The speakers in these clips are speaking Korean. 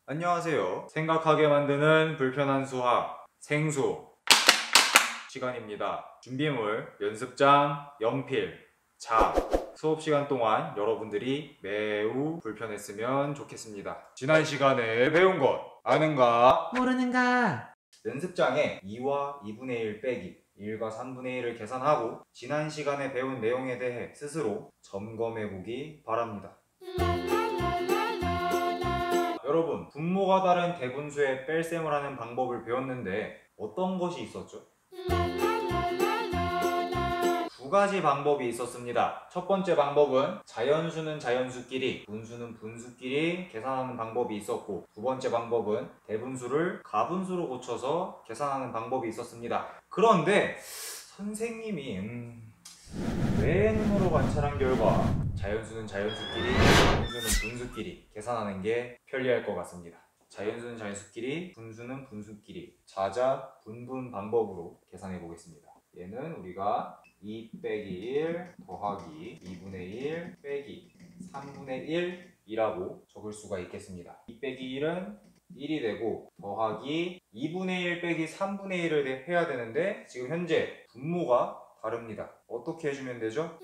안녕하세요. 생각하게 만드는 불편한 수학 생수 시간입니다. 준비물, 연습장, 연필, 자, 수업 시간 동안 여러분들이 매우 불편했으면 좋겠습니다. 지난 시간에 배운 것 아는가? 모르는가? 연습장에 2와 2분의 1 빼기 1과 3분의 1을 계산하고 지난 시간에 배운 내용에 대해 스스로 점검해 보기 바랍니다. 여러분, 분모가 다른 대분수의 뺄셈을 하는 방법을 배웠는데 어떤 것이 있었죠? 두 가지 방법이 있었습니다. 첫 번째 방법은 자연수는 자연수끼리, 분수는 분수끼리 계산하는 방법이 있었고, 두 번째 방법은 대분수를 가분수로 고쳐서 계산하는 방법이 있었습니다. 그런데 선생님이 외눈으로 관찰한 결과 자연수는 자연수끼리, 분수는 분수끼리 계산하는 게 편리할 것 같습니다. 자연수는 자연수끼리, 분수는 분수끼리 자자 분분 방법으로 계산해 보겠습니다. 얘는 우리가 2 빼기 1 더하기 2분의 1 빼기 3분의 1이라고 적을 수가 있겠습니다. 2 빼기 1은 1이 되고 더하기 2분의 1 빼기 3분의 1을 해야 되는데 지금 현재 분모가 다릅니다. 어떻게 해주면 되죠?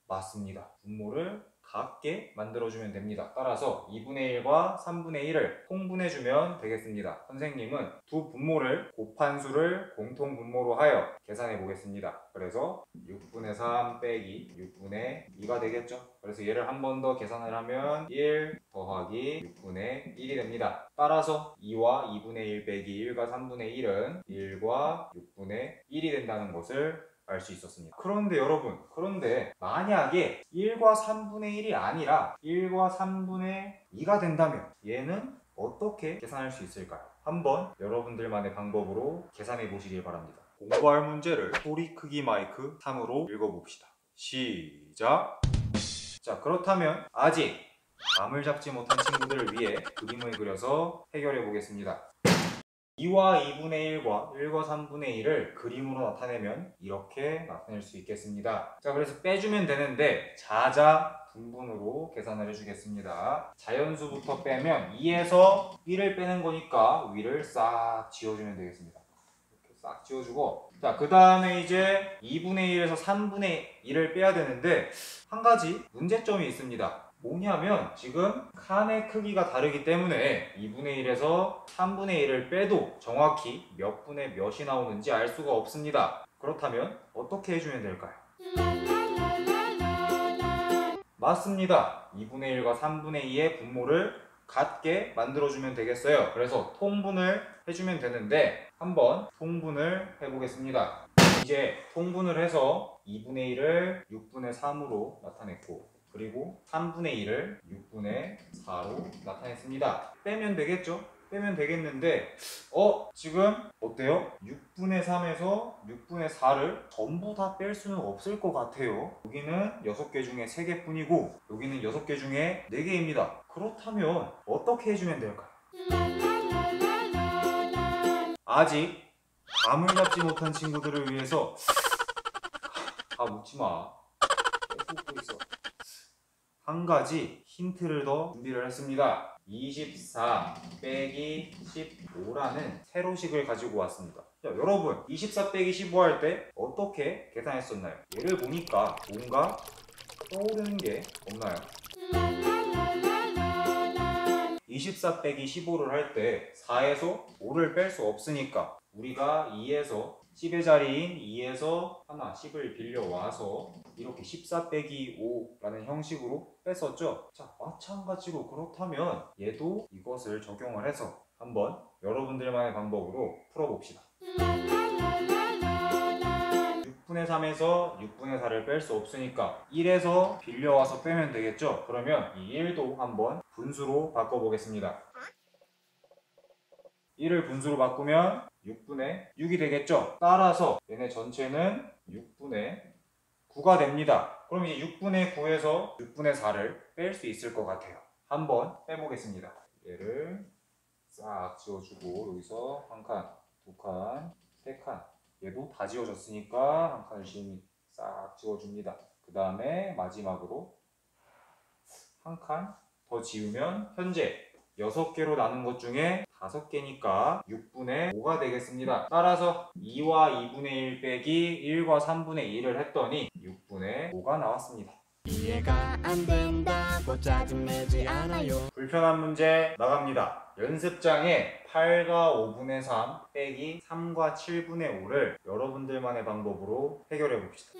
맞습니다. 분모를 같게 만들어주면 됩니다. 따라서 2분의 1과 3분의 1을 통분해주면 되겠습니다. 선생님은 두 분모를 곱한 수를 공통분모로 하여 계산해 보겠습니다. 그래서 6분의 3 빼기 6분의 2가 되겠죠? 그래서 얘를 한 번 더 계산을 하면 1 더하기 6분의 1이 됩니다. 따라서 2와 2분의 1 빼기 1과 3분의 1은 1과 6분의 1이 된다는 것을 알 수 있었습니다. 그런데 여러분, 만약에 1과 3분의 1이 아니라 1과 3분의 2가 된다면 얘는 어떻게 계산할 수 있을까요? 한번 여러분들만의 방법으로 계산해 보시길 바랍니다. 공부할 문제를 소리 크기 마이크 3으로 읽어봅시다. 시작! 자, 그렇다면 아직 감을 잡지 못한 친구들을 위해 그림을 그려서 해결해 보겠습니다. 2와 2분의 1과 1과 3분의 1을 그림으로 나타내면 이렇게 나타낼 수 있겠습니다. 자, 그래서 빼주면 되는데 자자 분분으로 계산을 해주겠습니다. 자연수부터 빼면 2에서 1을 빼는 거니까 위를 싹 지워주면 되겠습니다. 이렇게 싹 지워주고, 자, 그 다음에 이제 2분의 1에서 3분의 1을 빼야 되는데 한 가지 문제점이 있습니다. 뭐냐면 지금 칸의 크기가 다르기 때문에 2분의 1에서 3분의 1을 빼도 정확히 몇 분의 몇이 나오는지 알 수가 없습니다. 그렇다면 어떻게 해주면 될까요? 맞습니다. 2분의 1과 3분의 2의 분모를 같게 만들어주면 되겠어요. 그래서 통분을 해주면 되는데 한번 통분을 해보겠습니다. 이제 통분을 해서 2분의 1을 6분의 3으로 나타냈고 그리고 3분의 1을 6분의 4로 나타냈습니다. 빼면 되겠죠? 빼면 되겠는데 지금 어때요? 6분의 3에서 6분의 4를 전부 다 뺄 수는 없을 것 같아요. 여기는 6개 중에 3개 뿐이고 여기는 6개 중에 4개입니다. 그렇다면 어떻게 해주면 될까요? 아직 감을 잡지 못한 친구들을 위해서 묻지마. 계속 웃고 있어. 한 가지 힌트를 더 준비를 했습니다. 24 빼기 15라는 세로식을 가지고 왔습니다. 자, 여러분 24 빼기 15 할 때 어떻게 계산했었나요? 얘를 보니까 뭔가 떠오르는 게 없나요? 24 빼기 15를 할 때 4에서 5를 뺄 수 없으니까 우리가 2에서 10의 자리인 2에서 하나 10을 빌려와서 이렇게 14 빼기 5라는 형식으로 뺐었죠. 자, 마찬가지로 그렇다면 얘도 이것을 적용을 해서 한번 여러분들만의 방법으로 풀어봅시다. 6분의 3에서 6분의 4를 뺄 수 없으니까 1에서 빌려와서 빼면 되겠죠. 그러면 이 1도 한번 분수로 바꿔보겠습니다. 1을 분수로 바꾸면 6분의 6이 되겠죠. 따라서 얘네 전체는 6분의 9가 됩니다. 그럼 이제 6분의 9에서 6분의 4를 뺄 수 있을 것 같아요. 한번 빼보겠습니다. 얘를 싹 지워주고 여기서 한 칸, 두 칸, 세 칸. 얘도 다 지워졌으니까 한 칸을 싹 지워줍니다. 그 다음에 마지막으로 한 칸 더 지우면 현재 6개로 나눈 것 중에 5개니까 6분의 5가 되겠습니다. 따라서 2와 2분의 1 빼기 1과 3분의 2를 했더니 6분의 5가 나왔습니다. 이해가 안 된다고 짜증내지 않아요. 불편한 문제 나갑니다. 연습장에 8과 5분의 3 빼기 3과 7분의 5를 여러분들만의 방법으로 해결해 봅시다.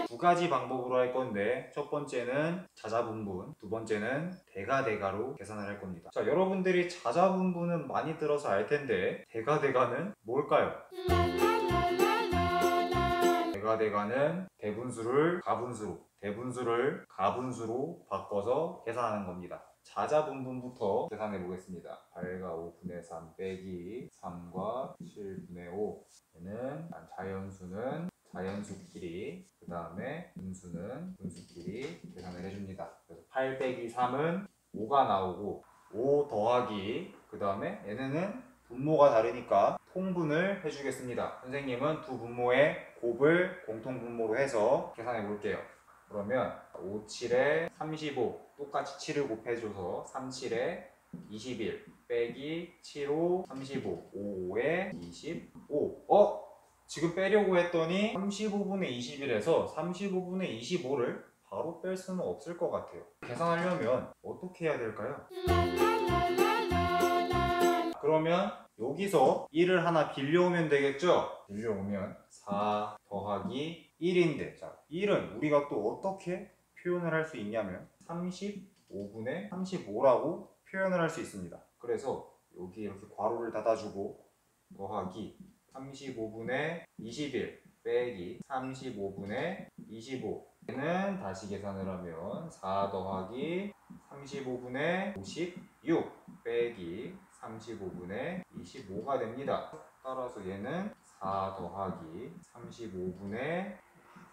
두 가지 방법으로 할 건데, 첫 번째는 자자분분, 두 번째는 대가대가로 계산을 할 겁니다. 자, 여러분들이 자자분분은 많이 들어서 알 텐데 대가대가는 뭘까요? 대가대가는 대분수를 가분수로, 대분수를 가분수로 바꿔서 계산하는 겁니다. 자자분분부터 계산해 보겠습니다. 8과 5분의 3 빼기 3과 7분의 5. 얘는 자연수는 자연수끼리, 그 다음에 분수는 분수끼리 계산을 해줍니다. 그래서 8 빼기 3은 5가 나오고, 5 더하기, 그 다음에 얘네는 분모가 다르니까 통분을 해주겠습니다. 선생님은 두 분모의 곱을 공통분모로 해서 계산해 볼게요. 그러면 5, 7에 35, 똑같이 7을 곱해줘서 3, 7에 21 빼기 7, 5, 35, 5, 5에 25. 지금 빼려고 했더니 35분의 21에서 35분의 25를 바로 뺄 수는 없을 것 같아요. 계산하려면 어떻게 해야 될까요? 그러면 여기서 1을 하나 빌려오면 되겠죠? 빌려오면 4 더하기 1인데, 자, 1은 우리가 또 어떻게 표현을 할 수 있냐면 35분의 35라고 표현을 할 수 있습니다. 그래서 여기 이렇게 괄호를 닫아주고 더하기 35분의 21 빼기 35분의 25. 얘는 다시 계산을 하면 4 더하기 35분의 56 빼기 35분의 25가 됩니다. 따라서 얘는 4 더하기 35분의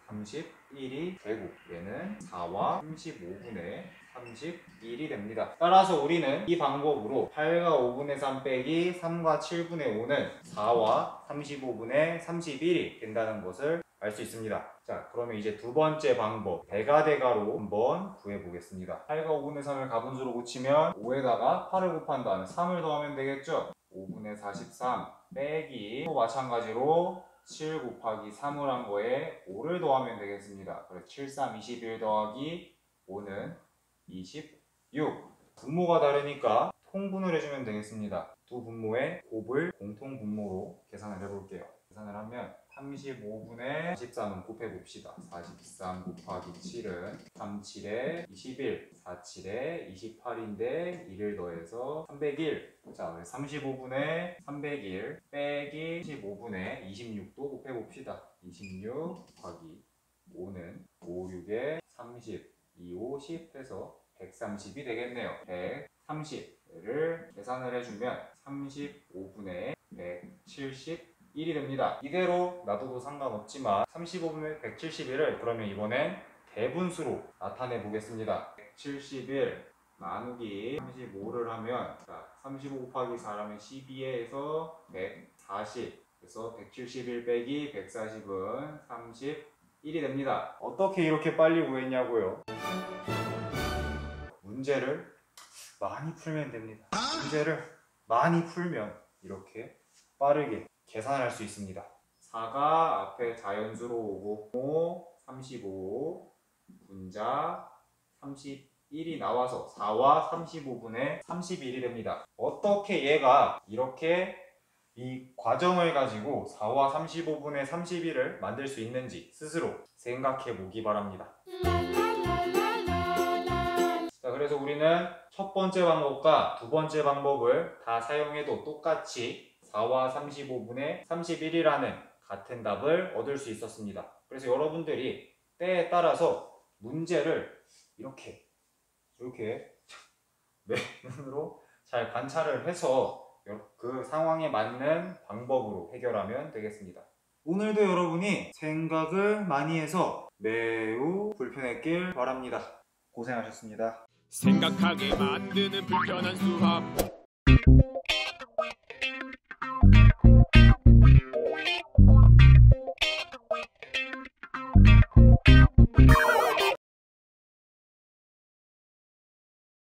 31이 되고, 얘는 4와 35분의 31이 됩니다. 따라서 우리는 이 방법으로 8과 5분의 3 빼기 3과 7분의 5는 4와 35분의 31이 된다는 것을 알 수 있습니다. 자, 그러면 이제 두 번째 방법, 대가대가로 한번 구해보겠습니다. 8과 5분의 3을 가분수로 고치면 5에다가 8을 곱한 다음에 3을 더하면 되겠죠? 5분의 43 빼기, 또 마찬가지로 7 곱하기 3을 한 거에 5를 더하면 되겠습니다. 그래서 7, 3, 21 더하기 5는 26. 분모가 다르니까 통분을 해주면 되겠습니다. 두 분모의 곱을 공통분모로 계산을 해볼게요. 계산을 하면 35분의 43은 곱해봅시다. 43 곱하기 7은 3, 7에 21, 4, 7에 28인데 2를 더해서 301. 자, 35분의 301 빼기 15분의 26도 곱해봅시다. 26 곱하기 5는 5, 6에 30, 2, 5, 10 해서 130이 되겠네요. 130을 계산을 해주면 35분의 171이 됩니다. 이대로 놔둬도 상관없지만 35분의 171을 그러면 이번엔 대분수로 나타내 보겠습니다. 171 나누기 35를 하면, 자, 35 곱하기 4라면 12에서 140, 그래서 171 빼기 140은 31이 됩니다. 어떻게 이렇게 빨리 구했냐고요? 문제를 많이 풀면 됩니다. 문제를 많이 풀면 이렇게 빠르게 계산할 수 있습니다. 4가 앞에 자연수로 오고 35 분자 31이 나와서 4와 35분의 31이 됩니다. 어떻게 얘가 이렇게 이 과정을 가지고 4와 35분의 31을 만들 수 있는지 스스로 생각해 보기 바랍니다. 자, 그래서 우리는 첫 번째 방법과 두 번째 방법을 다 사용해도 똑같이 4와 35분의 31이라는 같은 답을 얻을 수 있었습니다. 그래서 여러분들이 때에 따라서 문제를 이렇게 눈으로 잘 관찰을 해서 그 상황에 맞는 방법으로 해결하면 되겠습니다. 오늘도 여러분이 생각을 많이 해서 매우 불편했길 바랍니다. 고생하셨습니다. 생각하게 만드는 불편한 수학.